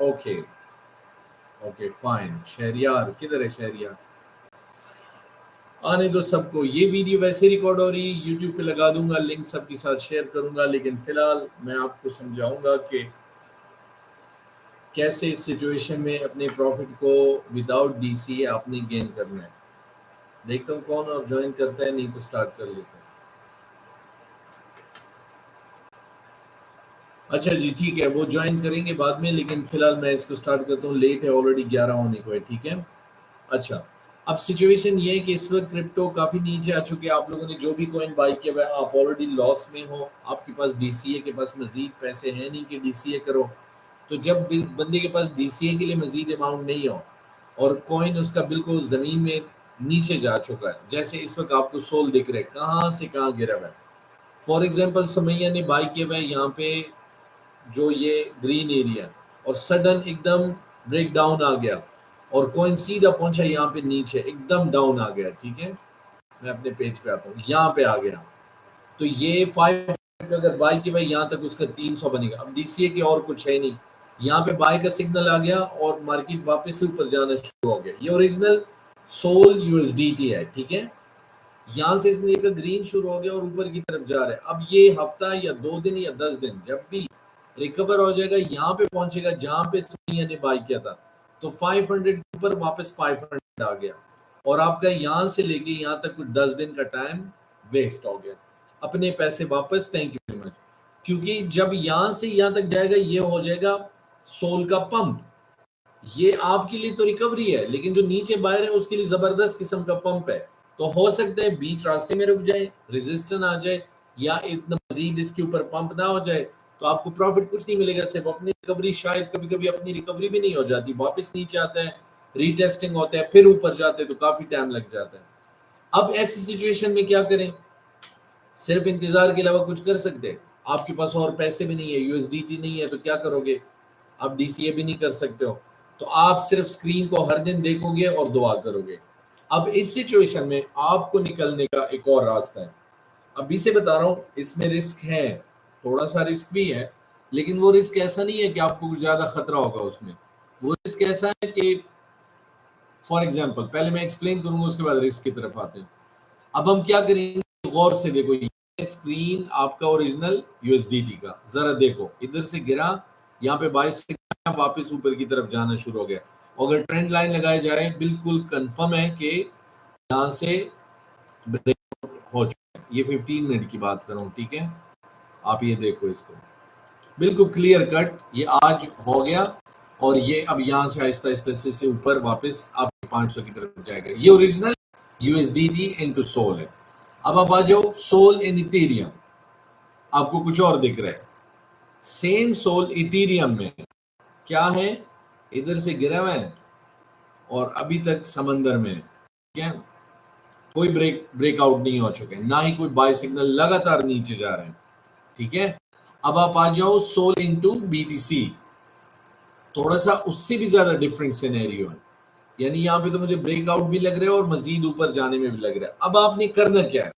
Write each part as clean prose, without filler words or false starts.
Okay okay fine. Shahryar किधर है? शहरियार आने दो सबको। ये वीडियो वैसे रिकॉर्ड हो रही, यूट्यूब पे लगा दूंगा, लिंक सबके साथ शेयर करूंगा, लेकिन फिलहाल मैं आपको समझाऊंगा कि कैसे इस सिचुएशन में अपने प्रॉफिट को विदाउट डीसीए आपने गेन करना है। देखता हूँ कौन और ज्वाइन करता है, नहीं तो स्टार्ट कर लेते हैं। अच्छा जी ठीक है, वो ज्वाइन करेंगे बाद में, लेकिन फिलहाल मैं इसको स्टार्ट करता हूँ। लेट है ऑलरेडी, 11 होने को है। ठीक है। अच्छा, अब सिचुएशन ये है कि इस वक्त क्रिप्टो काफी नीचे आ चुके हैं। आप लोगों ने जो भी कॉइन बाय किया हुआ है, आप ऑलरेडी लॉस में हो। आपके पास डीसीए के पास मजीद पैसे हैं नहीं कि डीसीए करो। तो जब बंदे के पास डीसीए के लिए मजीद अमाउंट नहीं हो और कॉइन उसका बिल्कुल जमीन में नीचे जा चुका है, जैसे इस वक्त आपको सोल दिख रहा है कहाँ से कहाँ गिरा हुआ है। फॉर एग्जाम्पल समैया ने बाय किया हुआ है यहाँ पे जो ये ग्रीन एरिया, और सडन एकदम ब्रेक डाउन आ गया और कॉइन सीधा पहुंचा यहाँ पे नीचे, एकदम डाउन आ गया। ठीक है, मैं अपने पेज पे आता हूँ, यहाँ पे आ गया। तो ये 5 अगर बाय की भाई यहाँ तक उसका 300 बनेगा। अब डीसीए के और कुछ है नहीं, यहाँ पे बाय का सिग्नल आ गया और मार्केट वापस से ऊपर जाना शुरू हो गया। ये ओरिजिनल सोल यूएसडीटी है। ठीक है, यहाँ से इसने का ग्रीन शुरू हो गया और ऊपर की तरफ जा रहा है। अब ये हफ्ता या 2 दिन या 10 दिन जब भी रिकवर हो जाएगा, यहाँ पे पहुंचेगा जहां पे सोनिया ने बाय किया था। तो 500 के ऊपर वापस 500 आ गया और आपका यहाँ से लेके यहाँ तक कुछ 10 दिन का टाइम वेस्ट हो गया। अपने पैसे वापस, थैंक यू वेरी मच। क्योंकि जब यहाँ से यहाँ तक जाएगा, ये हो जाएगा सोल का पंप। ये आपके लिए तो रिकवरी है, लेकिन जो नीचे बाहर है उसके लिए जबरदस्त किस्म का पंप है। तो हो सकता है बीच रास्ते में रुक जाए, रेजिस्टेंस आ जाए, या इतना मजीद इसके ऊपर पंप ना हो जाए, तो आपको प्रॉफिट कुछ नहीं मिलेगा, सिर्फ अपनी रिकवरी। शायद कभी कभी अपनी रिकवरी भी नहीं हो जाती, वापस नीचे आता है, रीटेस्टिंग होता है, फिर ऊपर जाते हैं, तो काफी टाइम लग जाता है। अब ऐसी सिचुएशन में क्या करें? सिर्फ इंतजार के अलावा कुछ कर सकते हैं? आपके पास और पैसे भी नहीं है, यूएसडीटी नहीं है, तो क्या करोगे? आप डीसीए भी नहीं कर सकते हो, तो आप सिर्फ स्क्रीन को हर दिन देखोगे और दुआ करोगे। अब इस सिचुएशन में आपको निकलने का एक और रास्ता है। अभी से बता रहा हूं, इसमें रिस्क है, थोड़ा सा रिस्क भी है, लेकिन वो रिस्क ऐसा नहीं है कि आपको कुछ ज्यादा खतरा होगा उसमें। वो रिस्क ऐसा है कि फॉर एग्जाम्पल, पहले मैं एक्सप्लेन करूंगा, उसके बाद रिस्क की तरफ आते हैं। अब हम क्या करेंगे, गौर से देखो, ये स्क्रीन आपका ओरिजिनल यूएसडीटी का, जरा देखो, इधर से गिरा, यहाँ पे 22 से वापस ऊपर की तरफ जाना शुरू हो गया। अगर ट्रेंड लाइन लगाया जाए, बिल्कुल कंफर्म है कि यहाँ से ब्रेकआउट हो चुका है। ये 15 मिनट की बात कर रहा हूँ। ठीक है, आप ये देखो, इसको बिल्कुल क्लियर कट ये आज हो गया, और ये अब यहाँ से आहिस्ता आहिस्ता से ऊपर वापस आपके 500 की तरफ जाएगा। ये ओरिजिनल यूएसडीटी इनटू सोल है। अब आप आ जाओ सोल इन इथेरियम, आपको कुछ और दिख रहा है। सेम सोल इथेरियम में क्या है, इधर से गिरा हुआ है और अभी तक समंदर में है। क्या कोई ब्रेकआउट नहीं हो चुके, ना ही कोई बाय सिग्नल, लगातार नीचे जा रहे हैं। ठीक है, अब आप आ जाओ सोल इनटू बीटीसी, थोड़ा सा उससे भी ज्यादा डिफरेंट सिनेरियो है। यानी यहाँ पे तो मुझे ब्रेकआउट भी लग रहा है और मजीद ऊपर जाने में भी लग रहा है। अब आपने करना क्या है,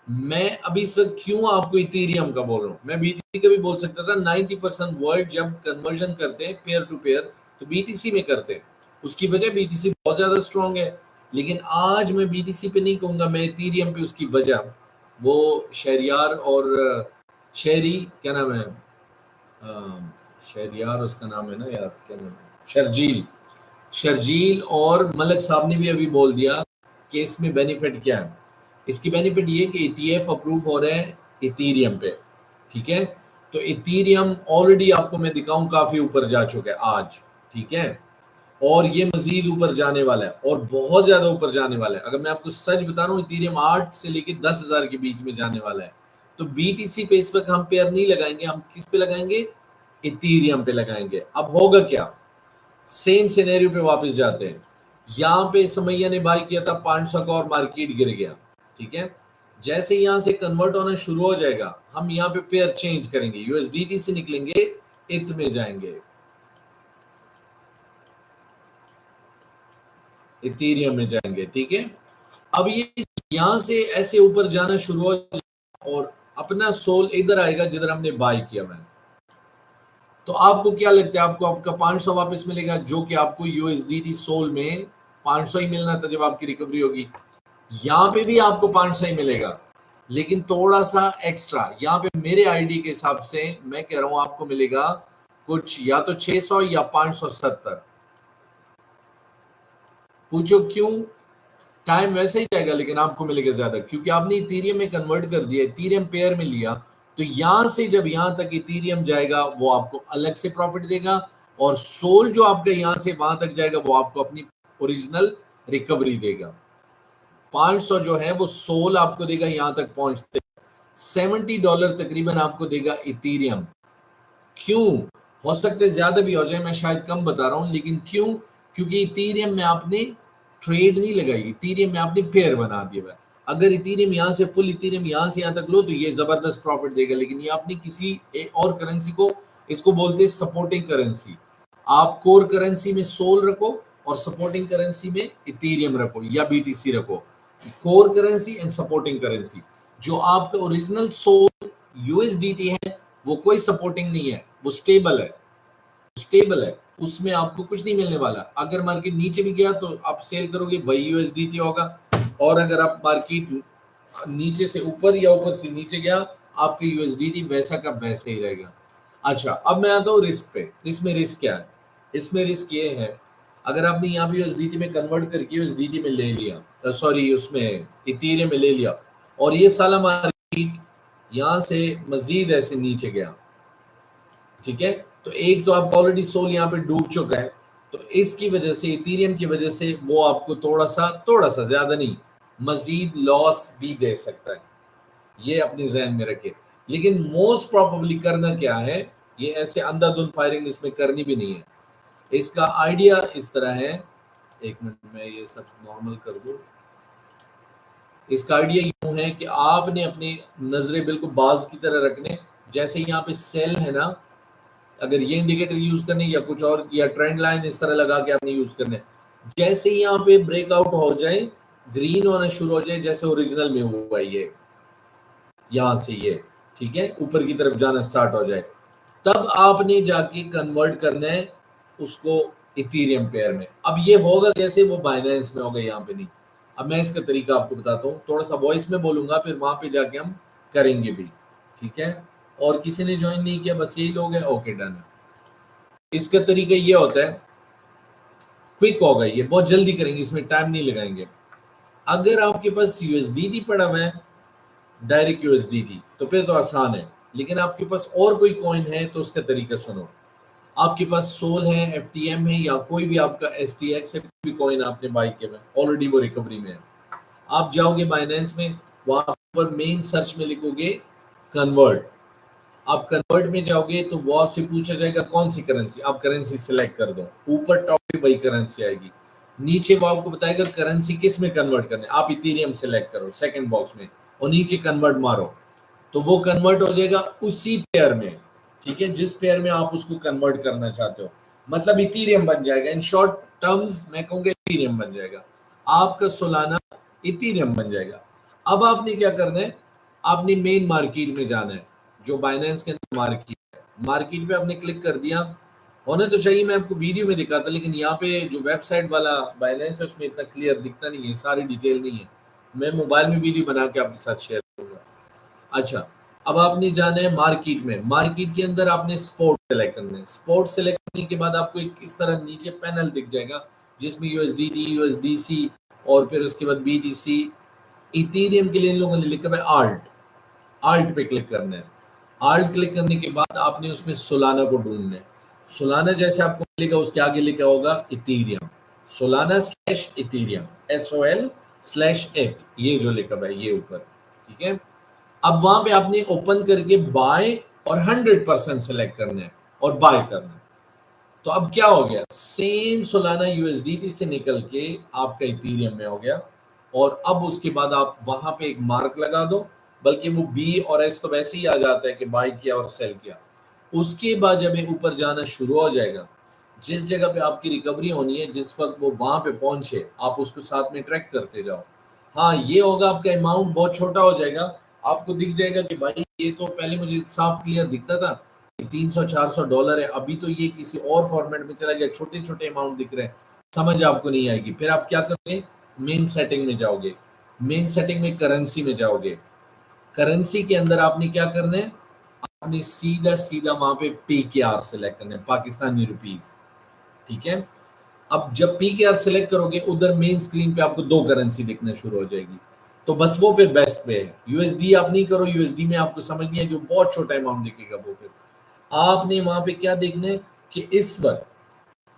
मैं अभी इस वक्त क्यों आपको इथेरियम का बोल रहा हूँ, मैं बीटीसी का भी बोल सकता था। 90% वर्ल्ड जब कन्वर्जन करते हैं पेयर टू पेयर, तो बीटीसी में करते हैं। उसकी वजह बीटीसी बहुत ज्यादा स्ट्रांग है, लेकिन आज मैं बीटीसी पे नहीं कहूंगा, मैं इथेरियम पे। उसकी वजह वो शहरियार और शहरी, क्या नाम है, शहरियार उसका नाम है ना यार, क्या नाम है, शर्जील। शर्जील और मलक साहब ने भी अभी बोल दिया कि इसमें बेनिफिट क्या है। इसकी बेनिफिट ये कि ईटीएफ अप्रूव हो रहा है इथेरियम पे। ठीक है, तो इथेरियम ऑलरेडी आपको मैं दिखाऊं काफी ऊपर जा चुका है आज। ठीक है, और ये मजीद ऊपर जाने वाला है और बहुत ज्यादा ऊपर जाने वाला है। अगर मैं आपको सच बता रहा हूँ, इथेरियम 8 से लेके 10,000 के बीच में जाने वाला है। तो बीटीसी पे इस वक्त हम पेयर नहीं लगाएंगे, हम किस पे लगाएंगे, इथेरियम पे लगाएंगे। अब होगा क्या, सेम सिनेरियो पे वापस जाते हैं। यहां पे समैया ने बाय किया था 500 का और मार्केट गिर गया। ठीक है, जैसे यहां से कन्वर्ट होना शुरू हो जाएगा, हम यहां पे पेयर चेंज करेंगे, यूएसडीटी से निकलेंगे, इथ में जाएंगे, इथेरियम में जाएंगे। ठीक है, अब ये यहां से ऐसे ऊपर जाना शुरू हो जाएगा और अपना सोल इधर आएगा जिधर हमने बाय किया। मैं तो आपको क्या लगता है, आपको आपका 500 वापस मिलेगा, जो कि आपको यूएसडीटी सोल में 500 ही मिलना था जब आपकी रिकवरी होगी। यहाँ पे भी आपको 500 ही मिलेगा, लेकिन थोड़ा सा एक्स्ट्रा यहाँ पे मेरे आईडी के हिसाब से मैं कह रहा हूं आपको मिलेगा कुछ या तो 600 या 570। पूछो क्यों? टाइम वैसे ही जाएगा लेकिन आपको मिलेगा ज्यादा, क्योंकि आपने इथीरियम में कन्वर्ट कर दिया, इथीरियम पेयर में लिया, तो यहां से जब यहां तक इथीरियम जाएगा वो आपको अलग से प्रॉफिट देगा, और सोल जो आपका यहां से वहां तक जाएगा वो आपको अपनी ओरिजिनल रिकवरी देगा। 500 जो है वो सोल आपको देगा यहां तक पहुंचते, $70 तकरीबन आपको देगा इथीरियम। क्यों? हो सकता है ज्यादा भी हो जाए, मैं शायद कम बता रहा हूं, लेकिन क्यों? क्योंकि इथीरियम में आपने ट्रेड नहीं लगाई, इथीरियम में आपने पेयर बना दिया है। अगर इथीरियम यहां से फुल इथीरियम यहां से यहां तक लो तो ये जबरदस्त प्रॉफिट देगा, लेकिन ये आपने किसी और करेंसी को, इसको बोलते हैं सपोर्टिंग करेंसी। आप कोर करेंसी में सोल रखो और सपोर्टिंग करेंसी में इथीरियम रखो या बीटीसी रखो। Core currency and supporting currency. जो आपका ओरिजिनल सोल यूएसडीटी है वो कोई सपोर्टिंग नहीं है, वो स्टेबल है, स्टेबल है, उसमें आपको कुछ नहीं मिलने वाला। अगर मार्केट नीचे भी गया तो आप सेल करोगे वही यूएसडीटी होगा, और अगर आप मार्केट नीचे से ऊपर या ऊपर से नीचे गया आपके यूएसडीटी वैसा का वैसे ही रहेगा। अच्छा, अब मैं आता हूँ रिस्क पे। इसमें रिस्क क्या है? इसमें रिस्क ये है, अगर आपने यहाँ पे यूएसडीटी में कन्वर्ट करके यूएसडीटी में ले लिया, सॉरी उसमें इथीरियम में ले लिया, और ये साला मार्केट यहाँ से मजीद ऐसे नीचे गया, ठीक है, तो एक तो आपका ऑलरेडी सोल यहाँ पे डूब चुका है, तो इसकी वजह से इथीरियम की वजह से वो आपको थोड़ा सा ज्यादा नहीं, मजीद लॉस भी दे सकता है, ये अपने जहन में रखे। लेकिन मोस्ट प्रोबेबली करना क्या है, ये ऐसे अंधाधुंध फायरिंग इसमें करनी भी नहीं है। इसका आइडिया इस तरह है, एक मिनट में ये सब नॉर्मल कर दूं। इसका आइडिया यूं है कि आपने अपनी नजरें बिल्कुल बाज की तरह रखने, जैसे यहाँ पे सेल है ना, अगर ये इंडिकेटर यूज करने या कुछ और, या ट्रेंड लाइन इस तरह लगा के आपने यूज करने, जैसे ही यहाँ पे ब्रेकआउट हो जाए, ग्रीन होना शुरू हो जाए, जैसे ओरिजिनल में हुआ ये यहां से ये, ठीक है, ऊपर की तरफ जाना स्टार्ट हो जाए, तब आपने जाके कन्वर्ट करना है उसको इथीरियम पेयर में। अब ये होगा कैसे? वो बाइनेंस में होगा, यहाँ पे नहीं। अब मैं इसका तरीका आपको बताता हूँ, थोड़ा सा वॉइस में बोलूंगा, फिर वहां पे जाके हम करेंगे भी, ठीक है। और किसी ने ज्वाइन नहीं किया, बस यही लोग हैं, ओके डन है। इसका तरीका ये होता है, क्विक होगा ये, बहुत जल्दी करेंगे, इसमें टाइम नहीं लगाएंगे। अगर आपके पास यूएसडीटी पड़ा हुआ है, डायरेक्ट यूएसडीटी, तो फिर तो आसान है, लेकिन आपके पास और कोई कॉइन है तो उसका तरीका सुनो। आपके पास सोल है, एफटीएम है, या कोई भी आपका एसटीएक्स है, कोई भी कॉइन आपने बाई किया है, ऑलरेडी वो रिकवरी में है, आप जाओगे बाइनेंस में, वहां पर मेन सर्च में लिखोगे कन्वर्ट। आप कन्वर्ट में जाओगे तो वो आपसे पूछा जाएगा कौन सी करेंसी, आप करेंसी सिलेक्ट कर दो, ऊपर टॉप पे वही करेंसी आएगी, नीचे वो आपको बताएगा करेंसी किस में कन्वर्ट करना है, आप इथीरियम सिलेक्ट करो सेकंड बॉक्स में, और नीचे कन्वर्ट मारो, तो वो कन्वर्ट हो जाएगा उसी पेयर में, ठीक है, जिस पेयर में आप उसको कन्वर्ट करना चाहते हो, मतलब इथीरियम बन जाएगा। इन शॉर्ट टर्म्स मैं कहूंगा इथीरियम बन जाएगा, आपका सोलाना इथीरियम बन जाएगा। अब आपने क्या करना है, आपने मेन मार्केट में जाना है, जो बाइनेंस के अंदर मार्केट है, मार्केट पे आपने क्लिक कर दिया, होने तो चाहिए, मैं आपको वीडियो में दिखाता, लेकिन यहाँ पे जो वेबसाइट वाला बाइनेंस है उसमें इतना क्लियर दिखता नहीं है, सारी डिटेल नहीं है, मैं मोबाइल में वीडियो बना के आपके साथ शेयर करूंगा। अच्छा, अब आपने जाना है मार्केट में, मार्केट के अंदर आपने स्पोर्ट सेलेक्ट करना है, स्पोर्ट सेलेक्ट करने के बाद आपको एक इस तरह नीचे पैनल दिख जाएगा, जिसमें यूएसडीटी, यूएसडीसी, और फिर उसके बाद बीटीसी, इथीरियम के लिए इन लोगों ने लिखा है आल्ट, आल्ट पे क्लिक करना है। आल्ट क्लिक करने के बाद आपने उसमें सोलाना को ढूंढना है, सोलाना जैसे आपको मिलेगा उसके आगे लिखा होगा Ethereum, Solana slash Ethereum, SOL slash एथ, ये जो लिखा है ये ऊपर, ठीक है। अब वहां पे आपने ओपन करके बाय और 100% सेलेक्ट करना है और बाय करना है। तो अब क्या हो गया, सेम सोलाना यूएसडीटी से निकल के आपका इथीरियम में हो गया, और अब उसके बाद आप वहां पे एक मार्क लगा दो, बल्कि वो बी और एस तो वैसे ही आ जाता है कि बाय किया और सेल किया। उसके बाद जब ये ऊपर जाना शुरू हो जाएगा, जिस जगह पे आपकी रिकवरी होनी है, जिस वक्त वो वहां पे पहुंचे, आप उसको साथ में ट्रैक करते जाओ। हाँ, ये होगा, आपका अमाउंट बहुत छोटा हो जाएगा, आपको दिख जाएगा कि भाई ये तो पहले मुझे साफ क्लियर दिखता था, $300-400 है, अभी तो ये किसी और फॉर्मेट में चला गया, छोटे छोटे अमाउंट दिख रहे हैं, समझ आपको नहीं आएगी। फिर आप क्या करोगे, मेन सेटिंग में जाओगे, मेन सेटिंग में करेंसी में जाओगे, करेंसी के अंदर आपने क्या करना है, आपने सीधा सीधा वहां पे PKR सेलेक्ट करना है, पाकिस्तानी रुपीस, ठीक है। अब जब PKR सेलेक्ट करोगे उधर मेन स्क्रीन पे आपको दो करेंसी दिखना शुरू हो जाएगी, तो बस वो फिर बेस्ट वे है। यूएसडी आप नहीं करो, यूएसडी में आपको समझ नहीं है, जो बहुत छोटा अमाउंट दिखेगा वो फिर आपने वहां पे क्या देखना है कि इस वक्त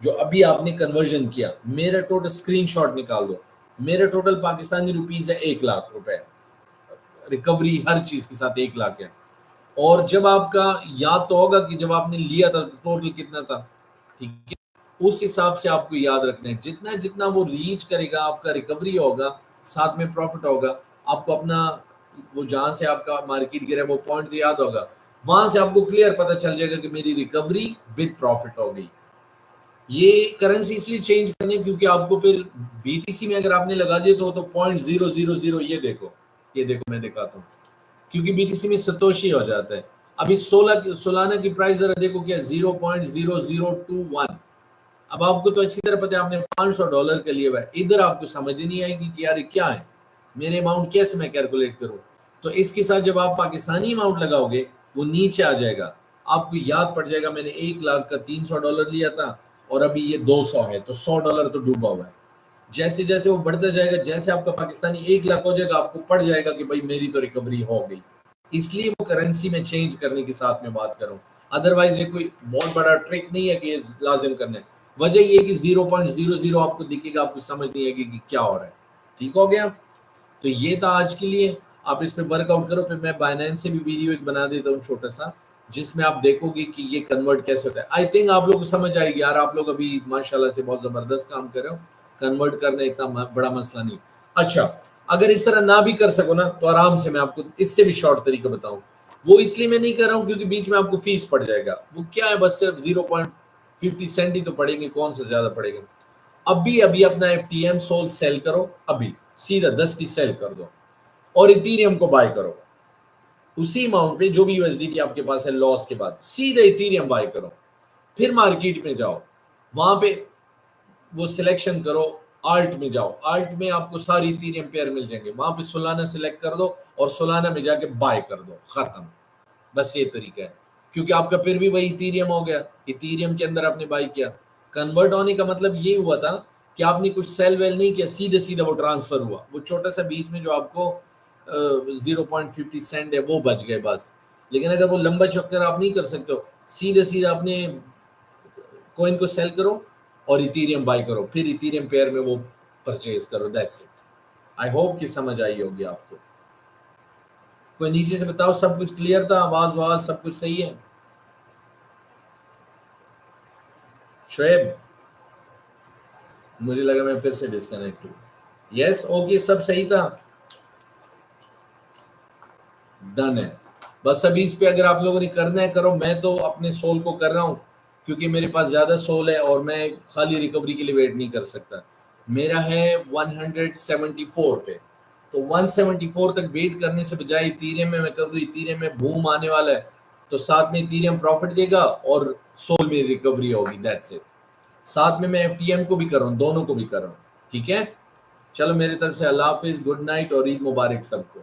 जो अभी आपने कन्वर्जन किया, मेरा टोटल स्क्रीनशॉट निकाल दो, मेरा टोटल पाकिस्तानी रुपीस है 1 लाख रुपए, रिकवरी हर चीज के साथ 1 लाख है। और जब आपका याद तो होगा कि जब आपने लिया था तो टोटल कितना था, ठीक है, उस हिसाब से आपको याद रखना है, जितना जितना वो रीच करेगा आपका रिकवरी होगा, साथ में प्रॉफिट होगा। आपको अपना वो जहां से आपका मार्केट गिरा वो पॉइंट याद होगा, वहां से आपको क्लियर पता चल जाएगा कि मेरी रिकवरी विद प्रॉफिट हो गई। ये करेंसी इसलिए चेंज करनी है क्योंकि आपको फिर बीटीसी में अगर आपने लगा दिया तो 0.000, ये देखो मैं दिखाता हूँ, क्योंकि बीटीसी में सतोशी हो जाता है। अभी 16 सोलाना की प्राइस जरा देखो क्या, 0.0021। अब आपको तो अच्छी तरह पता है, आपने $500 के लिए हुआ है, इधर आपको समझ ही नहीं आएगी कि यार ये क्या है, मेरे अमाउंट कैसे मैं कैलकुलेट करूं। तो इसके साथ जब आप पाकिस्तानी अमाउंट लगाओगे वो नीचे आ जाएगा, आपको याद पड़ जाएगा मैंने 1 लाख का $300 लिया था और अभी ये 200 है, तो $100 तो डूबा हुआ है। जैसे जैसे वो बढ़ता जाएगा, जैसे आपका पाकिस्तानी 1 लाख हो जाएगा, आपको पड़ जाएगा कि भाई मेरी तो रिकवरी हो गई। इसलिए वो करेंसी में चेंज करने के साथ में बात करूं, अदरवाइज ये कोई बहुत बड़ा ट्रिक नहीं है कि ये लाजिम करना है। वजह ये कि 0.00 आपको दिखेगा, आपको समझ नहीं आएगी कि क्या हो रहा है। ठीक हो गया, तो ये था आज के लिए, आप इस पे वर्कआउट करो। फिर मैं बाइनेंस से भी वीडियो एक बना देता हूँ छोटा सा, जिसमें आप देखोगे कि ये कन्वर्ट कैसे होता है। आई थिंक आप लोग को समझ आएगी यार, आप लोग अभी माशाल्लाह से बहुत जबरदस्त काम कर रहे हो, कन्वर्ट करना इतना बड़ा मसला नहीं। अच्छा, अगर इस तरह ना भी कर सको ना तो आराम से मैं आपको इससे भी शॉर्ट तरीका बताऊं, वो इसलिए मैं नहीं कर रहा हूं क्योंकि बीच में आपको फीस पड़ जाएगा। वो क्या है, बस सिर्फ 0.50 सेंट ही तो पड़ेंगे, कौन सा ज्यादा पड़ेगा। अभी अभी अपना FTM सोल सेल करो, अभी सीधा 10 की सेल कर दो और इथीरियम को बाय करो, उसी अमाउंट पे जो भी यूएसडीटी आपके पास है लॉस के बाद सीधे इथीरियम बाय करो। फिर मार्केट में जाओ, वहां पे वो सिलेक्शन करो, आल्ट में जाओ, आल्ट में आपको सारी इथीरियम पेयर मिल जाएंगे, वहां पे सोलाना सिलेक्ट कर दो और सोलाना में जाके बाय कर दो, खत्म। बस ये तरीका है, क्योंकि आपका फिर भी वही इथीरियम हो गया, इथीरियम के अंदर आपने बाय किया। कन्वर्ट होने का मतलब ये हुआ था कि आपने कुछ सेल वेल नहीं किया, सीधे सीधा वो ट्रांसफर हुआ, वो छोटा सा बीच में जो आपको 0.50 सेंट है वो बच गए बस। लेकिन अगर वो लंबा चक्कर आप नहीं कर सकते हो, सीधे सीधा अपने कॉइन को सेल करो और इथीरियम बाय करो, फिर इथीरियम पेयर में वो परचेज करो, दैट्स इट। आई होप कि समझ आई होगी आपको। कोई नीचे से बताओ, सब कुछ क्लियर था, आवाज वाज सब कुछ सही है? शोएब, मुझे लगा मैं फिर से डिस्कनेक्ट हूँ। यस, ओके, सब सही था, डन है। बस अभी इस पे अगर आप लोगों ने करना है करो, मैं तो अपने सोल को कर रहा हूँ क्योंकि मेरे पास ज्यादा सोल है और मैं खाली रिकवरी के लिए वेट नहीं कर सकता। मेरा है 174 पे, तो 174 तक वेट करने से बजाय इथीरियम में मैं कर दूं, इथीरियम में बूम आने वाला है तो साथ में इथीरियम प्रॉफिट देगा और सोल में रिकवरी होगी, दैट्स इट। साथ में मैं FTM को भी कर रहा हूँ, दोनों को भी कर रहा हूँ, ठीक है। चलो मेरी तरफ से अल्लाह हाफिज, गुड नाइट और ईद मुबारक सबको।